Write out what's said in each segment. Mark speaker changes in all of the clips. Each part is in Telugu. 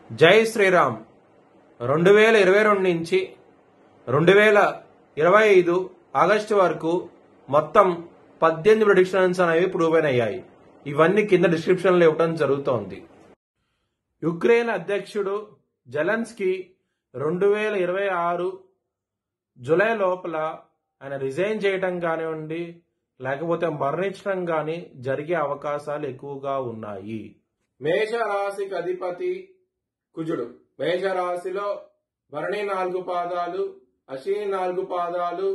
Speaker 1: జై శ్రీరామ్. 2022 నుంచి 2025 ఆగస్టు వరకు మొత్తం 18 ప్రెడిక్షన్స్ అనేవి ప్రూవ్ అయ్యాయి. ఇవన్నీ కింద డిస్క్రిప్షన్లో ఇవ్వడం జరుగుతోంది. యుక్రెయిన్ అధ్యక్షుడు జెలెన్స్కీ 2026 జూలై లోపల ఆయన రిజైన్ చేయటం కానివ్వండి, లేకపోతే మరణించడం కానీ జరిగే అవకాశాలు ఎక్కువగా ఉన్నాయి. మేషరాశికి అధిపతి కుజుడు. మేషరాశిలో భరణి 4 పాదాలు, అశ్విని 4 పాదాలు,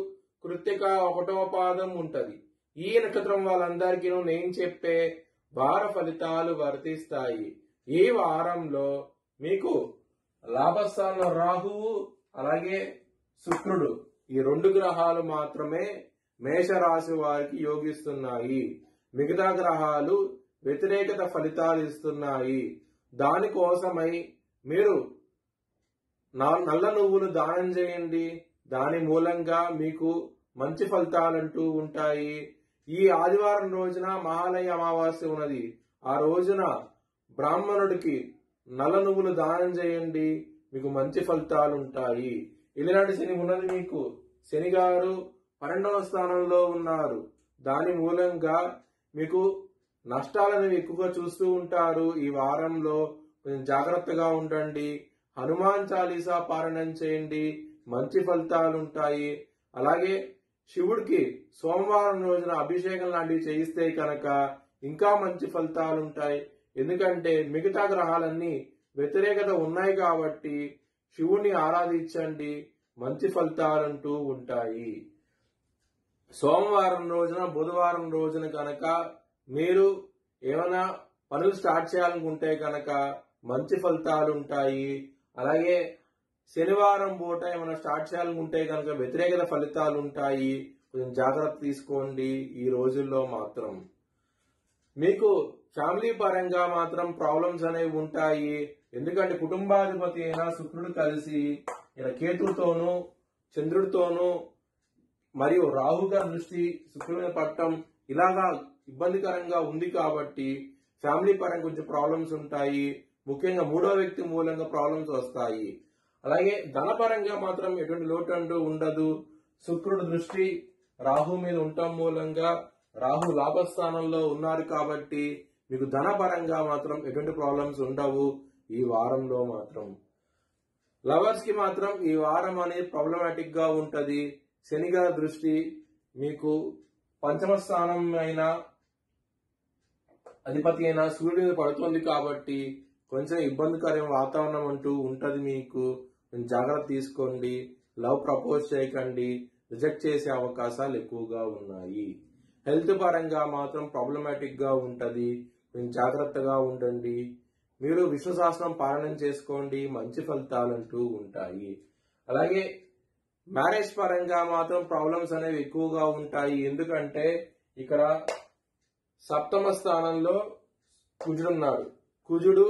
Speaker 1: కృత్తిక 1వ పాదం ఉంటది. ఈ నక్షత్రం వాళ్ళందరికీ నేను చెప్పే వార ఫలితాలు వర్తిస్తాయి. ఈ వారంలో మీకు లాభస్థానంలో రాహువు అలాగే శుక్రుడు, ఈ 2 గ్రహాలు మాత్రమే మేషరాశి వారికి యోగిస్తున్నాయి. మిగతా గ్రహాలు వ్యతిరేకత ఫలితాలు ఇస్తున్నాయి. దానికోసమై మీరు నల్ల నువ్వులు దానం చేయండి. దాని మూలంగా మీకు మంచి ఫలితాలంటూ ఉంటాయి. ఈ ఆదివారం రోజున మహాలయ అమావాస్య ఉన్నది. ఆ రోజున బ్రాహ్మణుడికి నల్ల నువ్వులు దానం చేయండి, మీకు మంచి ఫలితాలు ఉంటాయి. ఇలాంటి శని ఉన్నది మీకు. శని గారు 12వ స్థానంలో ఉన్నారు. దాని మూలంగా మీకు నష్టాలను ఎక్కువగా చూస్తూ ఉంటారు. ఈ వారంలో కొంచెం జాగ్రత్తగా ఉండండి. హనుమాన్ చాలీసా పారాయణం చేయండి, మంచి ఫలితాలు ఉంటాయి. అలాగే శివుడికి సోమవారం రోజున అభిషేకం లాంటివి చేయిస్తే కనుక ఇంకా మంచి ఫలితాలు ఉంటాయి. ఎందుకంటే మిగతా గ్రహాలన్నీ వ్యతిరేకత ఉన్నాయి కాబట్టి శివుణ్ణి ఆరాధించండి, మంచి ఫలితాలంటూ ఉంటాయి. సోమవారం రోజున బుధవారం రోజున కనుక మీరు ఏమైనా పనులు స్టార్ట్ చేయాలనుకుంటే కనుక మంచి ఫలితాలు ఉంటాయి. అలాగే శనివారం పూట ఏమైనా స్టార్ట్ చేయాలనుకుంటే కనుక వ్యతిరేకత ఫలితాలు ఉంటాయి. కొంచెం జాగ్రత్త తీసుకోండి. ఈ రోజుల్లో మాత్రం మీకు ఫ్యామిలీ పరంగా మాత్రం ప్రాబ్లమ్స్ అనేవి ఉంటాయి. ఎందుకంటే కుటుంబాధిపతి అయిన శుక్రుడు కలిసి కేతుతోనూ చంద్రుడితోనూ మరియు రాహుగా దృష్టి శుక్రుడి మీద పట్టడం ఇలాగా ఇబ్బందికరంగా ఉంది కాబట్టి ఫ్యామిలీ పరంగా కొంచెం ప్రాబ్లమ్స్ ఉంటాయి. ముఖ్యంగా 3వ వ్యక్తి మూలంగా ప్రాబ్లమ్స్ వస్తాయి. అలాగే ధనపరంగా మాత్రం ఎటువంటి లోటు అంటూ ఉండదు. శుక్రుడు దృష్టి రాహు మీద ఉండటం మూలంగా రాహు లాభస్థానంలో ఉన్నారు కాబట్టి మీకు ధనపరంగా మాత్రం ఎటువంటి ప్రాబ్లమ్స్ ఉండవు. ఈ వారంలో మాత్రం లవర్స్ కి మాత్రం ఈ వారం అనేది ప్రాబ్లమాటిక్ గా ఉంటది. శనిగా దృష్టి మీకు 5వ స్థానం అయిన అధిపతి అయిన సూర్యుడి మీద పడుతుంది కాబట్టి కొంచెం ఇబ్బందికరమైన వాతావరణం అంటూ ఉంటది. మీకు జాగ్రత్త తీసుకోండి. లవ్ ప్రపోజ్ చేయకండి, రిజెక్ట్ చేసే అవకాశాలు ఎక్కువగా ఉన్నాయి. హెల్త్ పరంగా మాత్రం ప్రాబ్లమాటిక్ గా ఉంటది. కొంచెం జాగ్రత్తగా ఉండండి. మీరు విష్ణు సహస్రం పారాయణం చేసుకోండి, మంచి ఫలితాలంటూ ఉంటాయి. అలాగే మ్యారేజ్ పరంగా మాత్రం ప్రాబ్లమ్స్ అనేవి ఎక్కువగా ఉంటాయి. ఎందుకంటే ఇక్కడ 7వ స్థానంలో కుజుడున్నాడు. కుజుడు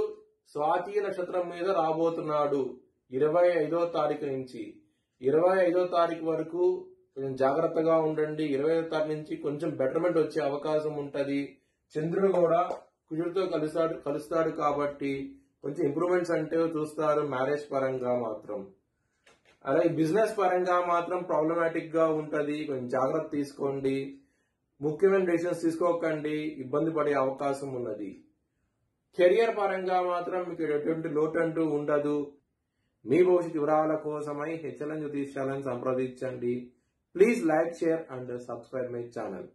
Speaker 1: స్వాతి నక్షత్రం మీద రాబోతున్నాడు 25వ తారీఖు నుంచి. 25వ తారీఖు వరకు కొంచెం జాగ్రత్తగా ఉండండి. 25వ తారీఖు నుంచి కొంచెం బెటర్మెంట్ వచ్చే అవకాశం ఉంటది. చంద్రుడు కూడా కుజుడితో కలుస్తాడు కాబట్టి కొంచెం ఇంప్రూవ్మెంట్స్ అంటే చూస్తారు మ్యారేజ్ పరంగా మాత్రం. అలాగే బిజినెస్ పరంగా మాత్రం ప్రాబ్లమాటిక్ గా ఉంటది. కొంచెం జాగ్రత్త తీసుకోండి. ముఖ్యమైన డెసిషన్స్ తీసుకోకండి, ఇబ్బంది పడే అవకాశం ఉన్నది. కెరియర్ పరంగా మాత్రం మీకు ఎటువంటి లోటు అంటూ ఉండదు. మీ భవిష్యత్ వివరాల కోసమై హెచ్ఎల్ఎన్ జ్యోతిష్యాలను సంప్రదించండి. Please like, share and subscribe my channel.